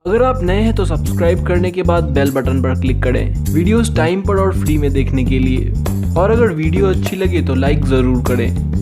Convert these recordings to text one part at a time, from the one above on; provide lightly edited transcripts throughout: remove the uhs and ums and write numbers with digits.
अगर आप नए हैं तो सब्सक्राइब करने के बाद बेल बटन पर क्लिक करें वीडियोस टाइम पर और फ्री में देखने के लिए। और अगर वीडियो अच्छी लगे तो लाइक जरूर करें।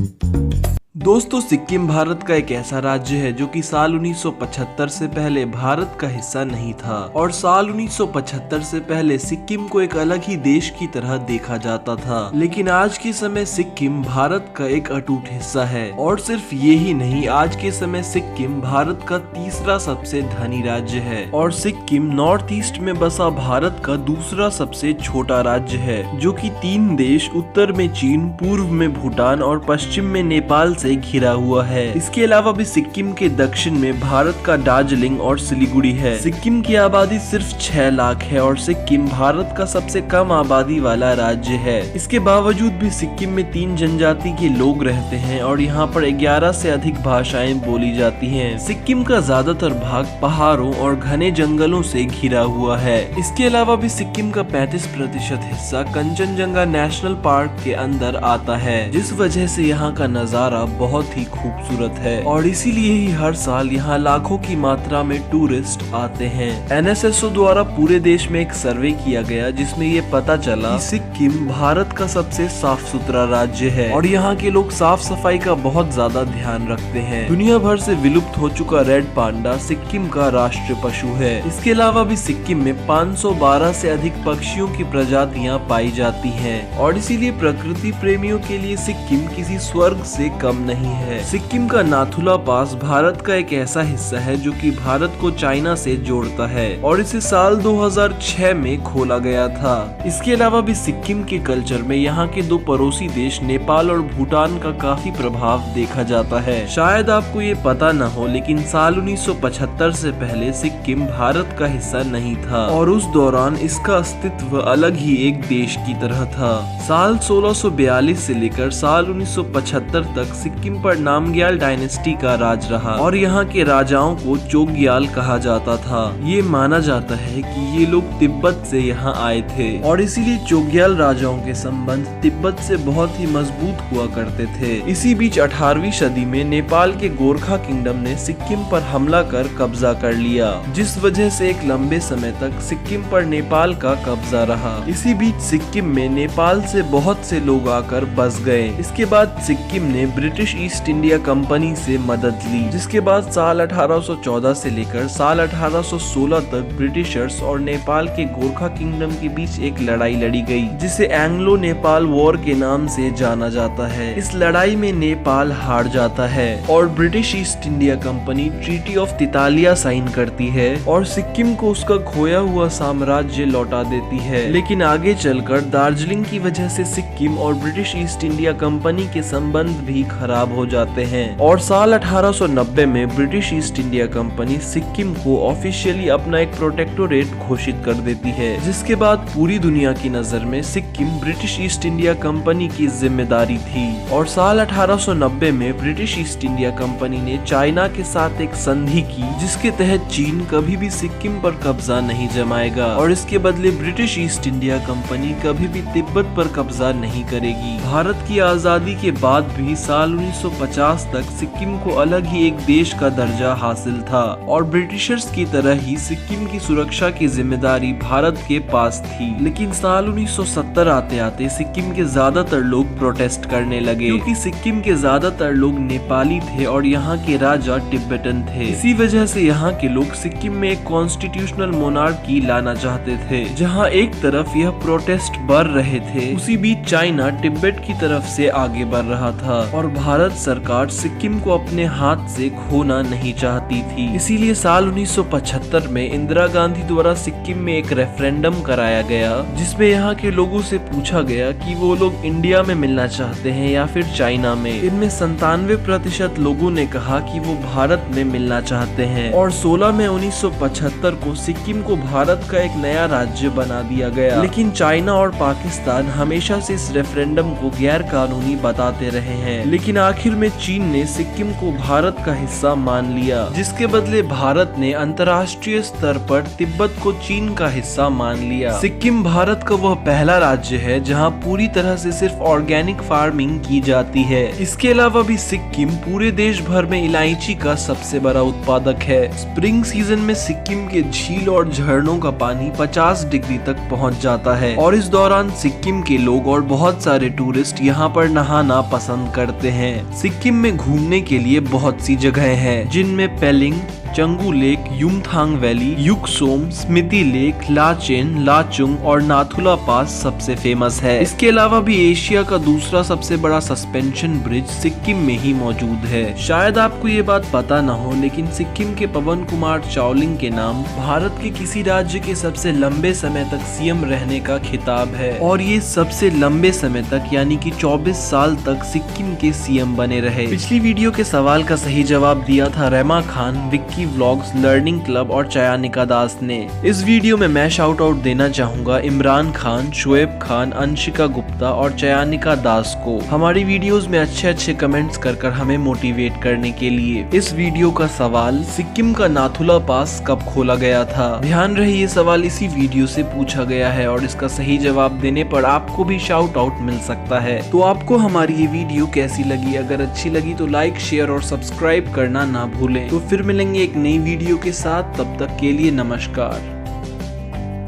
दोस्तों, सिक्किम भारत का एक ऐसा राज्य है जो कि साल 1975 से पहले भारत का हिस्सा नहीं था और साल 1975 से पहले सिक्किम को एक अलग ही देश की तरह देखा जाता था। लेकिन आज के समय सिक्किम भारत का एक अटूट हिस्सा है और सिर्फ ये ही नहीं, आज के समय सिक्किम भारत का तीसरा सबसे धनी राज्य है और सिक्किम नॉर्थ ईस्ट में बसा भारत का दूसरा सबसे छोटा राज्य है, जो कि 3 देश उत्तर में चीन, पूर्व में भूटान और पश्चिम में नेपाल से घिरा हुआ है। इसके अलावा भी सिक्किम के दक्षिण में भारत का दार्जिलिंग और सिलीगुड़ी है। सिक्किम की आबादी सिर्फ 6 लाख है और सिक्किम भारत का सबसे कम आबादी वाला राज्य है। इसके बावजूद भी सिक्किम में 3 जनजाति के लोग रहते हैं और यहाँ पर 11 से अधिक भाषाएं बोली जाती हैं। सिक्किम का ज्यादातर भाग पहाड़ों और घने जंगलों से घिरा हुआ है। इसके अलावा भी सिक्किम का 35% हिस्सा कंचनजंगा नेशनल पार्क के अंदर आता है, जिस वजह से यहाँ का नजारा बहुत ही खूबसूरत है और इसीलिए ही हर साल यहाँ लाखों की मात्रा में टूरिस्ट आते हैं। NSSO द्वारा पूरे देश में एक सर्वे किया गया जिसमें ये पता चला कि सिक्किम भारत का सबसे साफ सुथरा राज्य है और यहाँ के लोग साफ सफाई का बहुत ज्यादा ध्यान रखते हैं। दुनिया भर से विलुप्त हो चुका रेड पांडा सिक्किम का राष्ट्रीय पशु है। इसके अलावा भी सिक्किम में 512 से अधिक पक्षियों की प्रजातियाँ पाई जाती हैं और इसीलिए प्रकृति प्रेमियों के लिए सिक्किम किसी स्वर्ग से कम नहीं है। सिक्किम का नाथुला पास भारत का एक ऐसा हिस्सा है जो कि भारत को चाइना से जोड़ता है और इसे साल 2006 में खोला गया था। इसके अलावा भी सिक्किम के कल्चर में यहाँ के 2 पड़ोसी देश नेपाल और भूटान का काफी प्रभाव देखा जाता है। शायद आपको ये पता न हो, लेकिन साल 1975 से पहले सिक्किम भारत का हिस्सा नहीं था और उस दौरान इसका अस्तित्व अलग ही एक देश की तरह था। साल 1642 से लेकर साल 1975 तक सिक्किम पर नामग्याल डायनेस्टी का राज रहा और यहाँ के राजाओं को चोग्याल कहा जाता था। ये माना जाता है कि ये लोग तिब्बत से यहाँ आए थे और इसीलिए चोग्याल राजाओं के संबंध तिब्बत से बहुत ही मजबूत हुआ करते थे। इसी बीच 18वीं सदी में नेपाल के गोरखा किंगडम ने सिक्किम पर हमला कर कब्जा कर लिया, जिस वजह से एक लंबे समय तक सिक्किम पर नेपाल का कब्जा रहा। इसी बीच सिक्किम में नेपाल से बहुत से लोग आकर बस गए। इसके बाद सिक्किम ने ब्रिटिश ईस्ट इंडिया कंपनी से मदद ली, जिसके बाद साल 1814 से लेकर साल 1816 तक ब्रिटिशर्स और नेपाल के गोरखा किंगडम के बीच एक लड़ाई लड़ी गई, जिसे एंग्लो नेपाल वॉर के नाम से जाना जाता है। इस लड़ाई में नेपाल हार जाता है और British East India Company treaty of Titalia sign करती है और सिक्किम को उसका खोया हुआ साम्राज्य लौटा देती है। लेकिन आगे चलकर दार्जिलिंग की वजह से सिक्किम और ब्रिटिश ईस्ट इंडिया कंपनी के संबंध भी खराब हो जाते हैं और साल 1890 में British East India company Sikkim को ऑफिशियली अपना एक प्रोटेक्टोरेट घोषित कर देती है, जिसके बाद पूरी दुनिया की नजर में Sikkim British East India company की जिम्मेदारी थी। और साल 1890 में ब्रिटिश ईस्ट इंडिया कंपनी ने चाइना के साथ एक संधि की, जिसके तहत चीन कभी भी सिक्किम पर कब्जा नहीं जमाएगा और इसके बदले ब्रिटिश ईस्ट इंडिया कंपनी कभी भी तिब्बत पर कब्जा नहीं करेगी। भारत की आजादी के बाद भी साल 1950 तक सिक्किम को अलग ही एक देश का दर्जा हासिल था और ब्रिटिशर्स की तरह ही सिक्किम की सुरक्षा की जिम्मेदारी भारत के पास थी। लेकिन साल 1970 आते आते सिक्किम के ज्यादातर लोग प्रोटेस्ट करने लगे, क्योंकि सिक्किम के ज्यादातर लोग नेपाली थे और यहाँ के राजा तिब्बतन थे। इसी वजह से यहाँ के लोग सिक्किम में एक कॉन्स्टिट्यूशनल मोनार्की लाना चाहते थे, जहाँ एक तरफ यह प्रोटेस्ट बढ़ रहे थे, उसी बीच चाइना तिब्बत की तरफ से आगे बढ़ रहा था और भारत सरकार सिक्किम को अपने हाथ से खोना नहीं चाहती थी। इसीलिए साल 1975 में इंदिरा गांधी द्वारा सिक्किम में एक रेफरेंडम कराया गया, जिसमें यहाँ के लोगों से पूछा गया कि वो लोग इंडिया में मिलना चाहते हैं या फिर चाइना में। इनमें 97% लोगों ने कहा कि वो भारत में मिलना चाहते हैं और 16 मई 1975 को सिक्किम को भारत का एक नया राज्य बना दिया गया। लेकिन चाइना और पाकिस्तान हमेशा से इस रेफरेंडम को गैर कानूनी बताते रहे हैं। लेकिन आखिर में चीन ने सिक्किम को भारत का हिस्सा मान लिया, जिसके बदले भारत ने अंतर्राष्ट्रीय स्तर पर तिब्बत को चीन का हिस्सा मान लिया। सिक्किम भारत का वह पहला राज्य है जहां पूरी तरह से सिर्फ ऑर्गेनिक फार्मिंग की जाती है। इसके अलावा भी सिक्किम पूरे देश भर में इलायची का सबसे बड़ा उत्पादक है। स्प्रिंग सीजन में सिक्किम के झील और झरनों का पानी 50 डिग्री तक पहुंच जाता है और इस दौरान सिक्किम के लोग और बहुत सारे टूरिस्ट यहाँ पर नहाना पसंद करते हैं। सिक्किम में घूमने के लिए बहुत सी जगहें हैं, जिनमें पेलिंग, चंगू लेक, युमथांग वैली, युकसोम, स्मिति लेक, लाचेन, लाचुंग और नाथुला पास सबसे फेमस है। इसके अलावा भी एशिया का दूसरा सबसे बड़ा सस्पेंशन ब्रिज सिक्किम में ही मौजूद है। शायद आपको ये बात पता न हो, लेकिन सिक्किम के पवन कुमार चावलिंग के नाम भारत के किसी राज्य के सबसे लंबे समय तक सीएम रहने का खिताब है और ये सबसे लंबे समय तक यानी कि 24 साल तक सिक्किम के सीएम बने रहे। पिछली वीडियो के सवाल का सही जवाब दिया था Rama Khan, Vicky vlogs, learning club और चयानिका दास ने। इस वीडियो में मैं शाउट आउट देना चाहूंगा इमरान खान, शोएब खान, अंशिका गुप्ता और चयानिका दास को, हमारी वीडियोस में अच्छे कमेंट्स कर हमें मोटिवेट करने के लिए। इस वीडियो का सवाल, सिक्किम का नाथुला पास कब खोला गया था? ध्यान रहे ये सवाल इसी वीडियो से पूछा गया है और इसका सही जवाब देने पर आपको भी शाउट आउट मिल सकता है। तो आपको हमारी ये वीडियो कैसी लगी? अगर अच्छी लगी तो लाइक, शेयर और सब्सक्राइब करना ना भूलें। तो फिर मिलेंगे एक नई वीडियो के साथ, तब तक के लिए नमस्कार।